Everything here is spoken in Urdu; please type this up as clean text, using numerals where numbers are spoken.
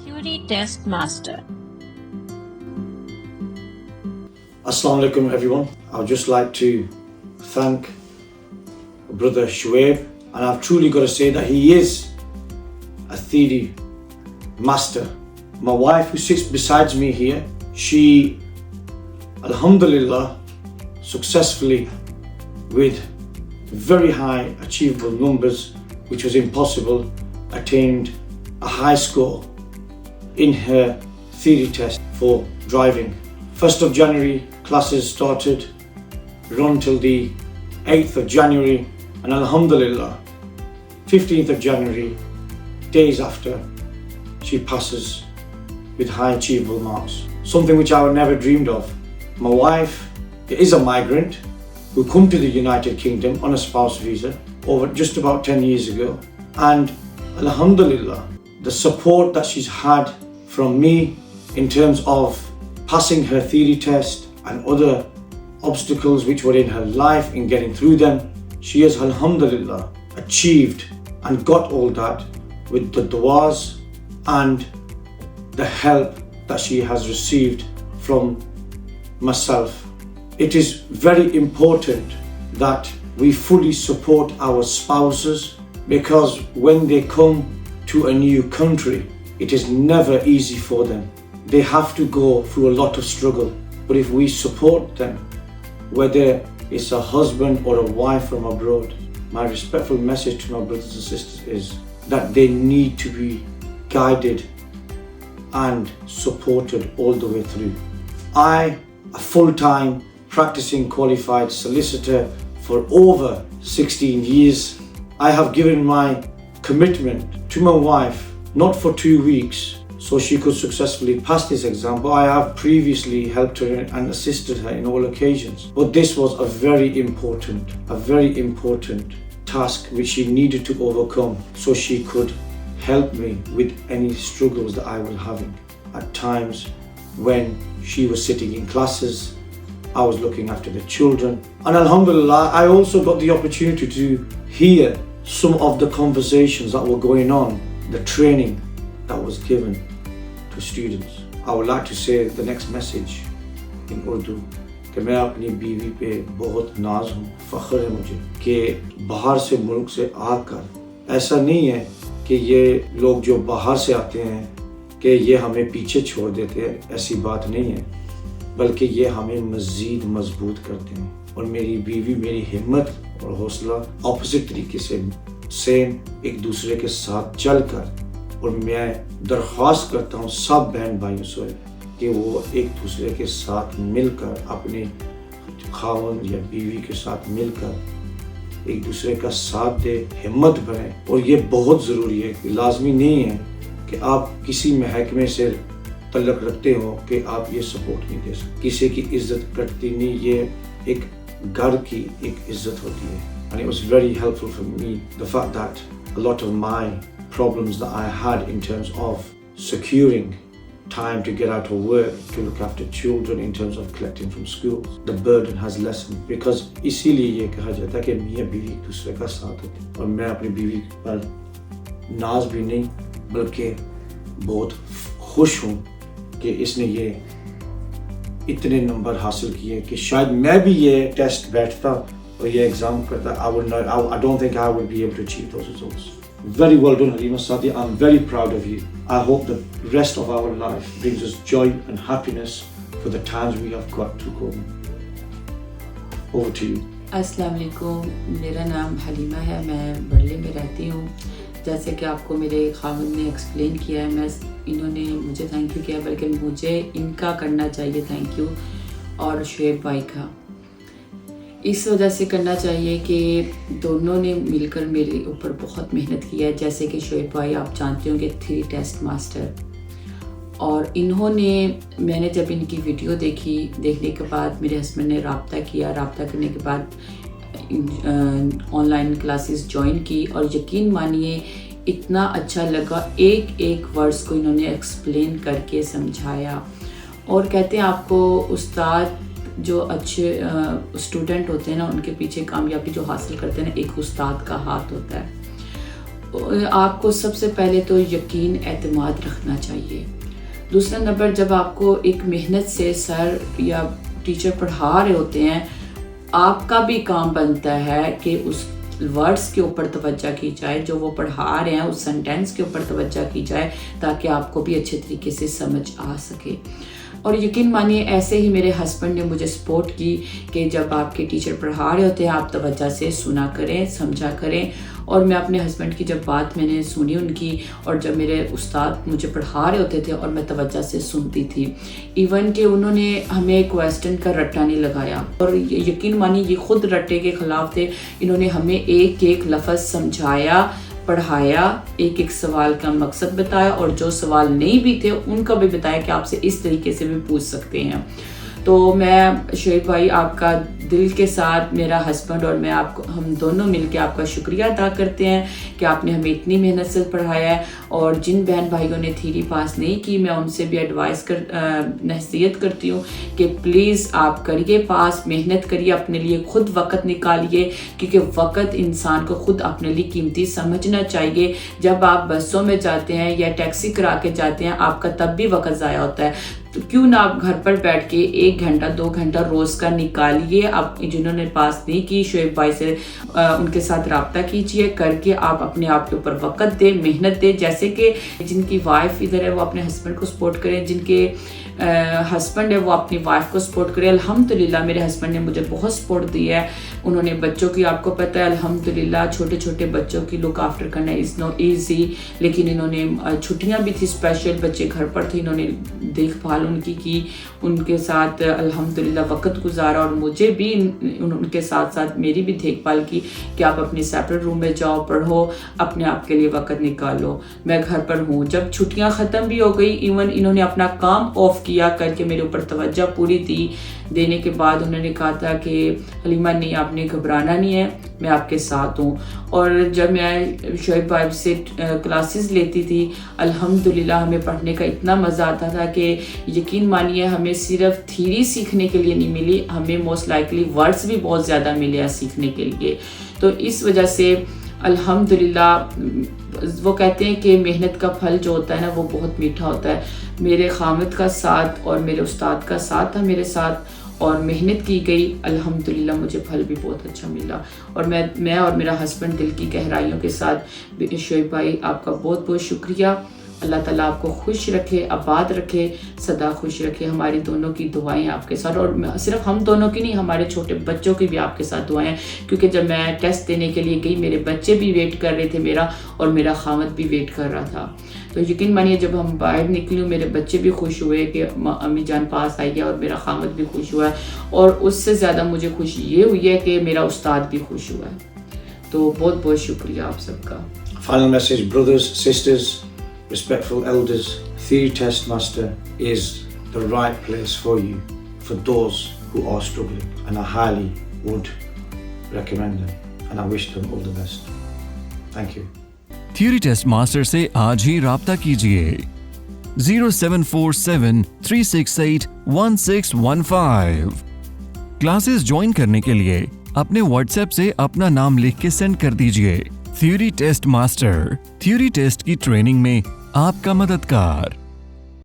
Theory Test Master. Assalamu alaikum everyone. I would just like to thank brother Shuaib, and I've truly got to say that he is a theory master. My wife who sits beside me here, she alhamdulillah successfully with very high achievable numbers, which was impossible, attained a high score in her theory test for driving. 1st of January classes started, run till the 8th of January, and alhamdulillah 15th of January, days after, she passes with high achievable marks, something which I would never dreamed of. My wife is a migrant who come to the United Kingdom on a spouse visa over just about 10 years ago, and alhamdulillah the support that she's had from me in terms of passing her theory test and other obstacles which were in her life in getting through them, she has alhamdulillah achieved and got all that with the du'as and the help that she has received from myself. It is very important that we fully support our spouses, because when they come to a new country, it is never easy for them. They have to go through a lot of struggle. But if we support them, whether it's a husband or a wife from abroad, my respectful message to my brothers and sisters is that they need to be guided and supported all the way through. I, a full-time practicing qualified solicitor for over 16 years, I have given my commitment to my wife not for 2 weeks so she could successfully pass this exam, but I have previously helped her and assisted her in all occasions. But this was a very important task which she needed to overcome so she could help me with any struggles that I was having. At times when she was sitting in classes, I was looking after the children, and alhamdulillah I also got the opportunity to hear some of the conversations that were going on, the training that was given to students. I would like to say the next message in Urdu کہ میں اپنی بیوی پہ بہت ناز ہوں، فخر ہے مجھے کہ باہر سے ملک سے آ کر ایسا نہیں ہے کہ یہ لوگ جو باہر سے آتے ہیں کہ یہ ہمیں پیچھے چھوڑ دیتے ہیں، ایسی بات نہیں ہے، بلکہ یہ ہمیں مزید مضبوط کرتے ہیں. اور میری بیوی میری ہمت اور حوصلہ اپوزٹ طریقے سے سیم ایک دوسرے کے ساتھ چل کر، اور میں درخواست کرتا ہوں سب بہن بھائیوں سے کہ وہ ایک دوسرے کے ساتھ مل کر، اپنے خاوند یا بیوی کے ساتھ مل کر ایک دوسرے کا ساتھ دے، ہمت بنے. اور یہ بہت ضروری ہے، لازمی نہیں ہے کہ آپ کسی محکمے سے تعلق رکھتے ہو کہ آپ یہ سپورٹ نہیں دے سکتے. کسی کی عزت کرتی نہیں، یہ ایک گھر کی ایک عزت ہوتی ہے. And it was very helpful for me, the fact that a lot of my problems that I had in terms of securing time to get out of work, to look after children, in terms of collecting from schools, the burden has lessened. Because اسی لیے یہ کہا جاتا ہے کہ میاں بیوی ایک دوسرے کا ساتھ ہوتے ہیں. اور میں اپنی بیوی پر ناز بھی نہیں بلکہ بہت خوش ہوں کہ اس نے یہ اتنے نمبر حاصل کیے کہ شاید میں بھی یہ ٹیسٹ بیٹھتا اور یہ ایگزام کرتا. I don't think I would be able to achieve those results. Very well done, Halima Sadia. I'm very proud of you. I hope the rest of our life brings us joy and happiness for the times we have got to come. Over to you. السلام علیکم، میرا نام حلیمہ ہے، میں برلے میں رہتی ہوں. جیسے کہ آپ کو میرے خاوند نے ایکسپلین کیا ہے، انہوں نے مجھے تھینک یو کیا، بلکہ مجھے ان کا کرنا چاہیے تھینک یو، اور شعیب بھائی کا اس وجہ سے کرنا چاہیے کہ دونوں نے مل کر میرے اوپر بہت محنت کی ہے. جیسے کہ شعیب بھائی آپ جانتے ہوں کہ 3 ٹیسٹ ماسٹر، اور انہوں نے، میں نے جب ان کی ویڈیو دیکھنے کے بعد میرے ہسبینڈ نے رابطہ کرنے کے بعد آن لائن کلاسز جوائن کی، اور یقین مانیے اتنا اچھا لگا. ایک ورڈس کو انہوں نے ایکسپلین کر کے سمجھایا. اور کہتے ہیں آپ کو استاد جو اچھے اسٹوڈنٹ ہوتے ہیں نا، ان کے پیچھے کامیابی جو حاصل کرتے ہیں نا، ایک استاد کا ہاتھ ہوتا ہے. آپ کو سب سے پہلے تو یقین اعتماد رکھنا چاہیے. دوسرا نمبر، جب آپ کو ایک محنت سے سر یا ٹیچر پڑھا رہے ہوتے ہیں، آپ کا بھی کام بنتا ہے کہ اس ورڈز کے اوپر توجہ کی جائے، جو وہ پڑھا رہے ہیں اس سینٹینس کے اوپر توجہ کی جائے تاکہ آپ کو بھی اچھے طریقے سے سمجھ آ سکے. اور یقین مانیے ایسے ہی میرے ہسبینڈ نے مجھے سپورٹ کی کہ جب آپ کے ٹیچر پڑھا رہے ہوتے ہیں آپ توجہ سے سنا کریں، سمجھا کریں. اور میں اپنے ہسبینڈ کی جب بات میں نے سنی ان کی، اور جب میرے استاد مجھے پڑھا رہے ہوتے تھے اور میں توجہ سے سنتی تھی، ایون کہ انہوں نے ہمیں کویسچن کا رٹا نہیں لگایا. اور یقین مانی یہ خود رٹے کے خلاف تھے. انہوں نے ہمیں ایک ایک لفظ سمجھایا، پڑھایا، ایک ایک سوال کا مقصد بتایا، اور جو سوال نہیں بھی تھے ان کا بھی بتایا کہ آپ سے اس طریقے سے بھی پوچھ سکتے ہیں. تو میں شعیب بھائی آپ کا دل کے ساتھ، میرا ہسبینڈ اور میں آپ کو، ہم دونوں مل کے آپ کا شکریہ ادا کرتے ہیں کہ آپ نے ہمیں اتنی محنت سے پڑھایا ہے. اور جن بہن بھائیوں نے تھیری پاس نہیں کی، میں ان سے بھی نصیحت کرتی ہوں کہ پلیز آپ کریے پاس، محنت کریے، اپنے لیے خود وقت نکالیے، کیونکہ وقت انسان کو خود اپنے لیے قیمتی سمجھنا چاہیے. جب آپ بسوں میں جاتے ہیں یا ٹیکسی کرا کے جاتے ہیں، آپ کا تب بھی وقت ضائع ہوتا ہے. تو کیوں نہ آپ گھر پر بیٹھ کے 1 گھنٹہ 2 گھنٹہ روز کا نکالیے. آپ جنہوں نے پاس نہیں کی، شعیب بھائی سے ان کے ساتھ رابطہ کیجیے، کر کے آپ اپنے آپ کے اوپر وقت دیں، محنت دیں. جیسے کہ جن کی وائف ادھر ہے وہ اپنے ہسبینڈ کو سپورٹ کریں، جن کے ہسبینڈ ہے وہ اپنی وائف کو سپورٹ کرے. الحمدللہ میرے ہسبینڈ نے مجھے بہت سپورٹ دی ہے. انہوں نے بچوں کی، آپ کو پتہ ہے الحمدللہ چھوٹے چھوٹے بچوں کی لک آفٹر کرنا از نو ایزی، لیکن انہوں نے چھٹیاں بھی تھی اسپیشل، بچے گھر پر تھے، انہوں نے دیکھ بھال ان کی ان کے ساتھ الحمدللہ وقت گزارا. اور مجھے بھی ان کے ساتھ ساتھ میری بھی دیکھ بھال کی کہ آپ اپنے سیپریٹ روم میں جاؤ، پڑھو، اپنے آپ کے لیے وقت نکالو. میں گھر پر ہوں. جب چھٹیاں ختم بھی ہو گئی، ایون انہوں نے اپنا کام آف کیا کر کے میرے اوپر توجہ پوری دینے کے بعد انہوں نے کہا تھا کہ حلیمہ نہیں، آپ نے گھبرانا نہیں ہے، میں آپ کے ساتھ ہوں. اور جب میں شعیب بھائی سے کلاسز لیتی تھی، الحمدللہ ہمیں پڑھنے کا اتنا مزہ آتا تھا کہ یقین مانیے ہمیں صرف تھیری سیکھنے کے لیے نہیں ملی، ہمیں موسٹ لائکلی ورڈز بھی بہت زیادہ ملے ہیں سیکھنے کے لیے. تو اس وجہ سے الحمدللہ وہ کہتے ہیں کہ محنت کا پھل جو ہوتا ہے نا وہ بہت میٹھا ہوتا ہے. میرے خامد کا ساتھ اور میرے استاد کا ساتھ تھا میرے ساتھ، اور محنت کی گئی، الحمدللہ مجھے پھل بھی بہت اچھا ملا. اور میں اور میرا ہسبینڈ دل کی گہرائیوں کے ساتھ شعیب بھائی آپ کا بہت بہت شکریہ. اللہ تعالیٰ آپ کو خوش رکھے، آباد رکھے، سدا خوش رکھے. ہماری دونوں کی دعائیں آپ کے ساتھ، اور صرف ہم دونوں کی نہیں، ہمارے چھوٹے بچوں کی بھی آپ کے ساتھ دعائیں، کیونکہ جب میں ٹیسٹ دینے کے لیے گئی میرے بچے بھی ویٹ کر رہے تھے میرا، اور میرا خامد بھی ویٹ کر رہا تھا. تو یقین مانیے جب ہم باہر نکلی میرے بچے بھی خوش ہوئے کہ امی جان پاس آئی ہے، اور میرا خامد بھی خوش ہوا ہے. اور اس سے زیادہ مجھے خوشی یہ ہوئی ہے کہ میرا استاد بھی خوش ہوا ہے. تو بہت بہت شکریہ آپ سب کا. Final message, brothers, sisters, respectful elders, Theory Test Master is the right place for you, for those who are struggling, and I highly would recommend them, and I wish them all the best. Thank you. Theory test master سے آج ہی رابطہ کیجیے 07473681615. کلاسز جوائن کرنے کے لیے اپنے واٹس ایپ سے اپنا نام لکھ کے سینڈ کر دیجیے. Theory test master, theory test کی ٹریننگ میں آپ کا مددگار.